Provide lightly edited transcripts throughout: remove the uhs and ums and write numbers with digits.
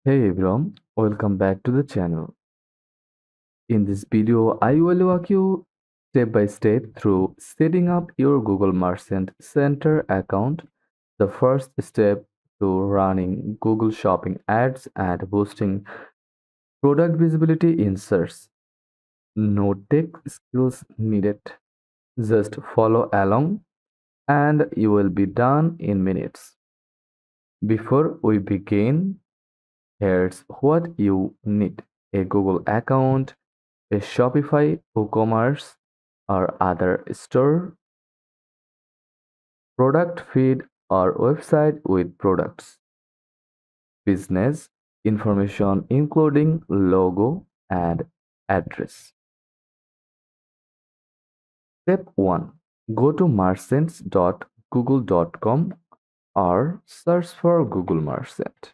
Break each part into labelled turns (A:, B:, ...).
A: Hey everyone, welcome back to the channel. In this video, I will walk you step by step through setting up your Google Merchant Center account, the first step to running Google Shopping ads and boosting product visibility in search. No tech skills needed. Just follow along and you will be done in minutes. Before we begin, here's what you need: a Google account, a Shopify, WooCommerce, or other store, product feed, or website with products, business information including logo and address. Step 1. Go to merchants.google.com or search for Google Merchant.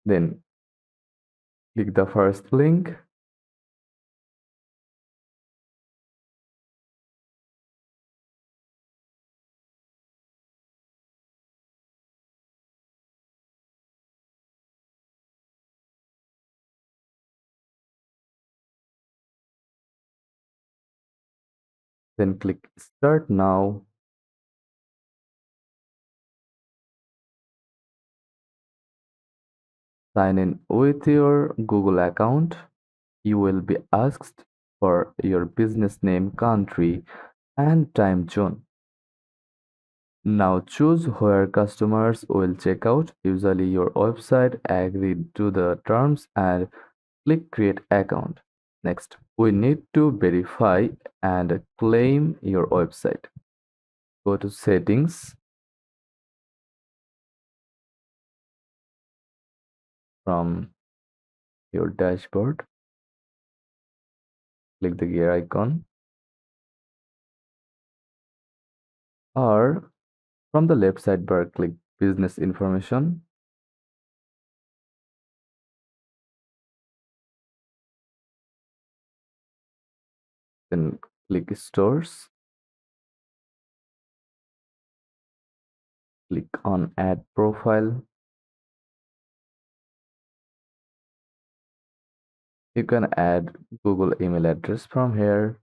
A: Then click the first link. Then click Start Now. Sign in with your Google account. You will be asked for your business name, country, and time zone. Now choose where customers will check out. Usually your website. Agree to the terms and click Create Account. Next, we need to verify and claim your website. Go to Settings from your dashboard. Click the gear icon, or from the left sidebar, click Business Information. Then click Stores. Click on Add Profile. You can add Google email address from here,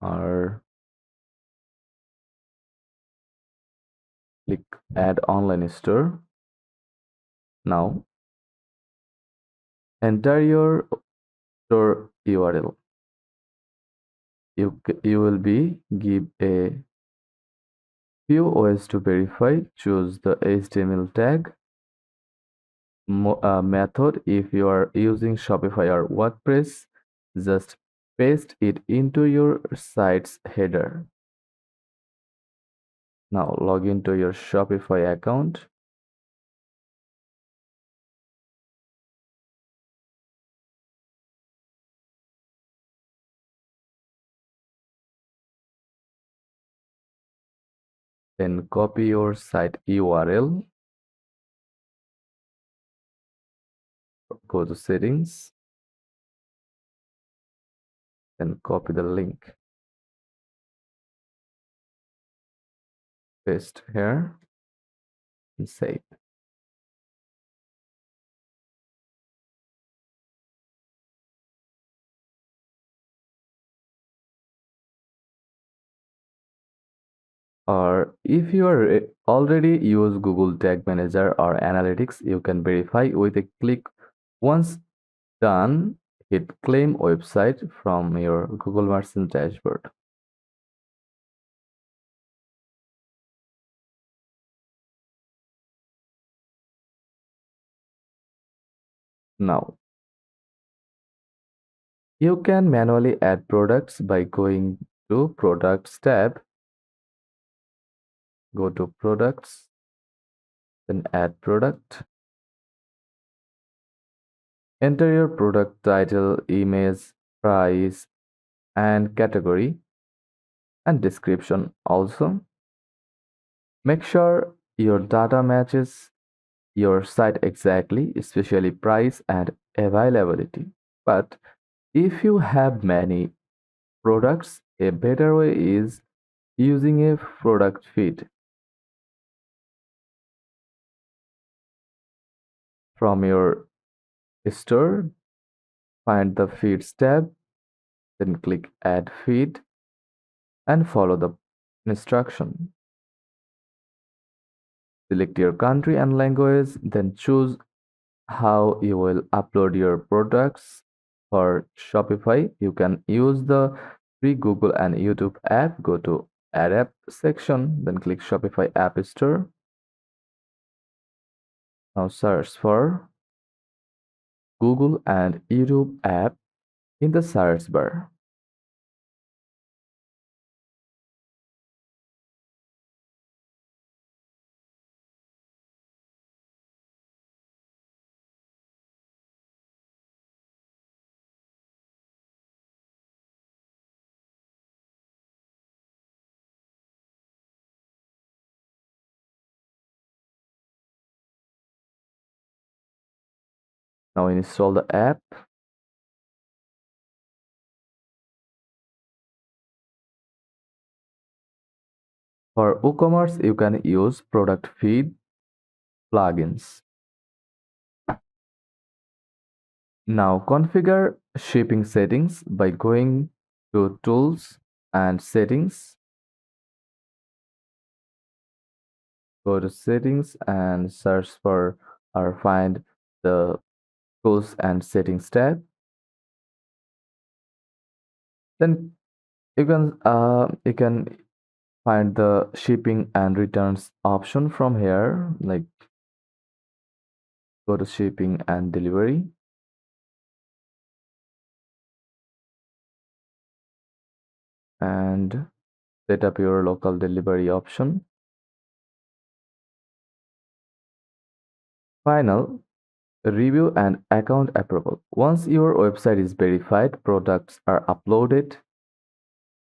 A: or click Add Online Store. Now enter your store URL. You will be give a few ways to verify. Choose the HTML tag method. If you are using Shopify or WordPress, just paste it into your site's header. Now log into your Shopify account. Then copy your site URL. Go to settings. Then copy the link. Paste here and save. Or if you are already use Google Tag Manager or Analytics, you can verify with a click. Once done, hit Claim Website from your Google Merchant dashboard. Now, you can manually add products by going to Products tab. Go to Products, then Add Product. Enter your product title, image, price, and category, and description also. Make sure your data matches your site exactly, especially price and availability. But if you have many products, A better way is using a product feed. From your store, find the Feeds tab, then click Add Feed and follow the instruction. Select your country and language, then choose how you will upload your products. For Shopify, you can use the free Google and YouTube app. Go to Add App section, then click Shopify App Store. Now search for Google and YouTube app in the search bar. Now install the app. For WooCommerce, you can use product feed plugins. Now configure shipping settings by going to Tools and Settings. Go to Settings and search for or find the Tools and Settings tab. Then you can find the shipping and returns option from here. Like go to shipping and delivery. And set up your local delivery option. Final review and account approval. Once your website is verified, products are uploaded,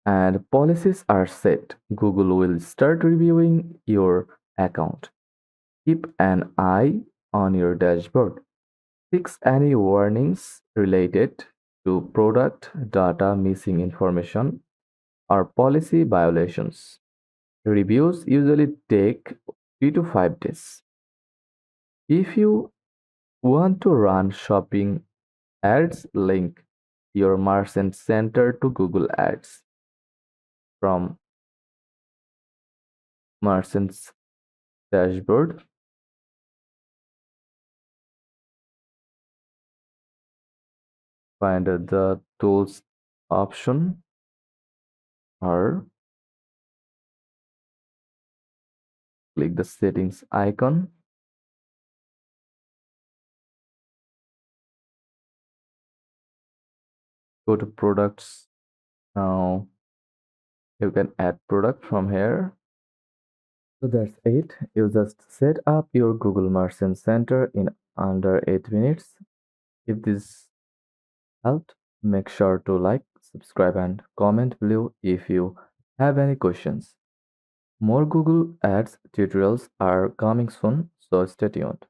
A: and policies are set, Google will start reviewing your account. Keep an eye on your dashboard. Fix any warnings related to product data missing information or policy violations. Reviews usually take 3 to 5 days. If you want to run shopping ads, link your merchant center to Google Ads. From merchant's dashboard, find the tools option or click the settings icon. Go to products. Now you can add product from here. So that's it. You just set up your Google Merchant Center in under 8 minutes. If this helped, make sure to like, subscribe, and comment below if you have any questions. More Google Ads tutorials are coming soon, so stay tuned.